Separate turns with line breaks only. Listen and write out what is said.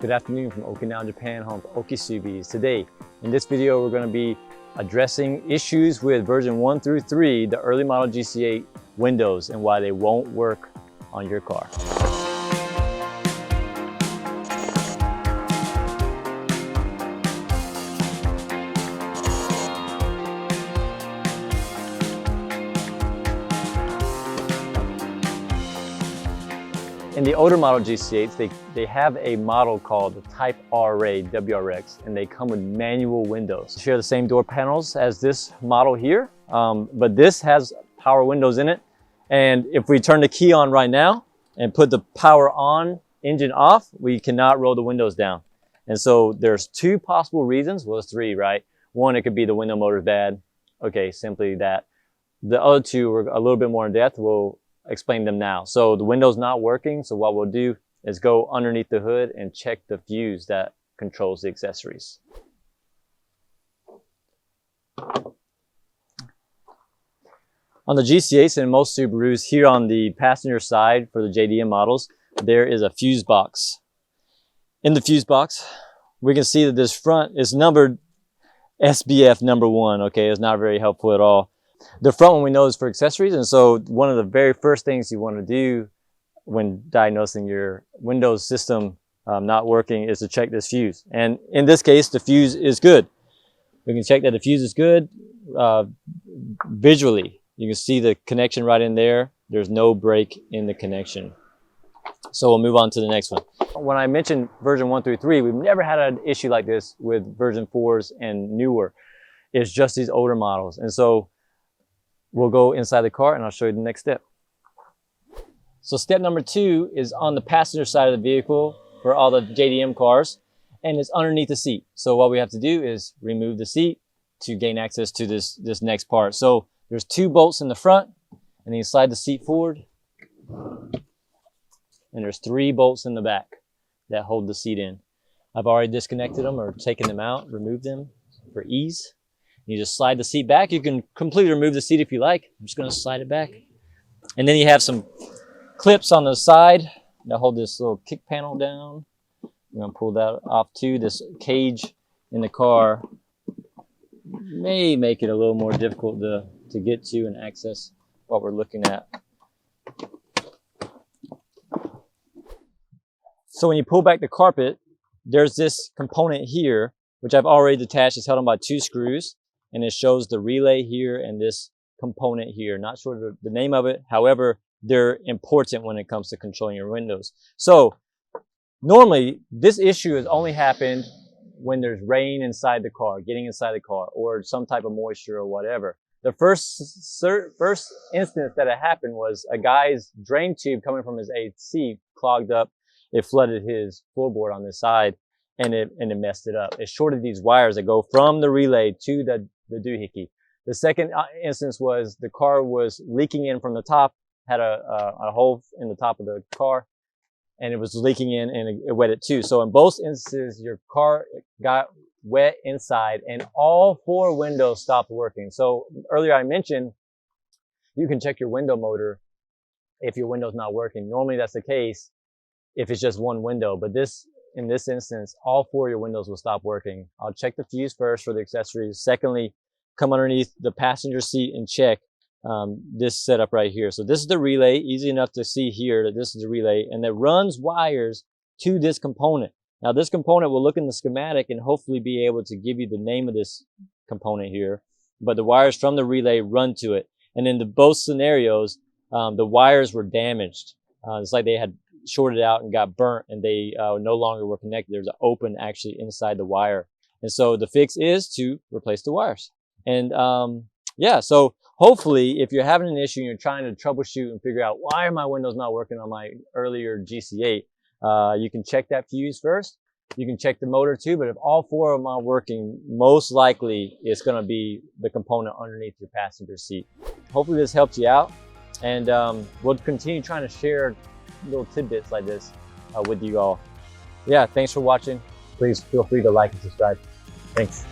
Good afternoon from Okinawa, Japan, home of OkiSubies. Today, in this video, we're going to be addressing issues with version 1 through 3, the early model GC8 windows, and why they won't work on your car. In the older model GC8s, they have a model called the Type RA WRX, and they come with manual windows. They share the same door panels as this model here, but this has power windows in it. And if we turn the key on right now and put the power on, engine off, we cannot roll the windows down. And so there's two possible reasons. Well, it's three, right? One, it could be the window motor's bad. Okay, simply that. The other two are a little bit more in depth. We'll explain them now. So the window's not working, so what we'll do is go underneath the hood and check the fuse that controls the accessories. On the GC8s and most Subarus, here on the passenger side for the JDM models, there is a fuse box. In the fuse box, we can see that this front is numbered SBF number 1. Okay, it's not very helpful at all. The front one we know is for accessories, and so one of the very first things you want to do when diagnosing your Windows system not working is to check this fuse. And in this case, the fuse is good. We can check that the fuse is good visually. You can see the connection right in there. There's no break in the connection. So we'll move on to the next one. When I mentioned version 1 through 3, we've never had an issue like this with version 4s and newer. It's just these older models. And so we'll go inside the car and I'll show you the next step. So step number 2 is on the passenger side of the vehicle for all the JDM cars, and it's underneath the seat. So what we have to do is remove the seat to gain access to this next part. So there's 2 bolts in the front, and then you slide the seat forward, and there's 3 bolts in the back that hold the seat in. I've already disconnected them or taken them out, removed them for ease. You just slide the seat back. You can completely remove the seat if you like. I'm just going to slide it back. And then you have some clips on the side that hold this little kick panel down. I'm going to pull that off too. This cage in the car may make it a little more difficult to get to and access what we're looking at. So when you pull back the carpet, there's this component here, which I've already detached. It's held on by 2 screws. And it shows the relay here and this component here. Not sure the name of it. However, they're important when it comes to controlling your windows. So normally this issue has only happened when there's rain inside the car, getting inside the car, or some type of moisture or whatever. The first instance that it happened was a guy's drain tube coming from his AC clogged up. It flooded his floorboard on this side, and it messed it up. It shorted these wires that go from the relay to the doohickey. The second instance was the car was leaking in from the top, had a hole in the top of the car, and it was leaking in and it wetted too. So in both instances, your car got wet inside and all 4 windows stopped working. So earlier I mentioned you can check your window motor if your window's not working. Normally that's the case if it's just one window, but in this instance, all 4 of your windows will stop working. I'll check the fuse first for the accessories. Secondly, come underneath the passenger seat and check this setup right here. So this is the relay, easy enough to see here that this is the relay, and it runs wires to this component. Now this component will look in the schematic and hopefully be able to give you the name of this component here, but the wires from the relay run to it. And in both scenarios, the wires were damaged. It's like they had shorted out and got burnt, and they no longer were connected. There's an open actually inside the wire. And so the fix is to replace the wires. And yeah, so hopefully if you're having an issue and you're trying to troubleshoot and figure out why are my windows not working on my earlier GC8, you can check that fuse first. You can check the motor too, but if all 4 of them are working, most likely it's going to be the component underneath your passenger seat. Hopefully this helped you out, and we'll continue trying to share little tidbits like this with you all. Yeah, thanks for watching. Please feel free to like and subscribe. Thanks.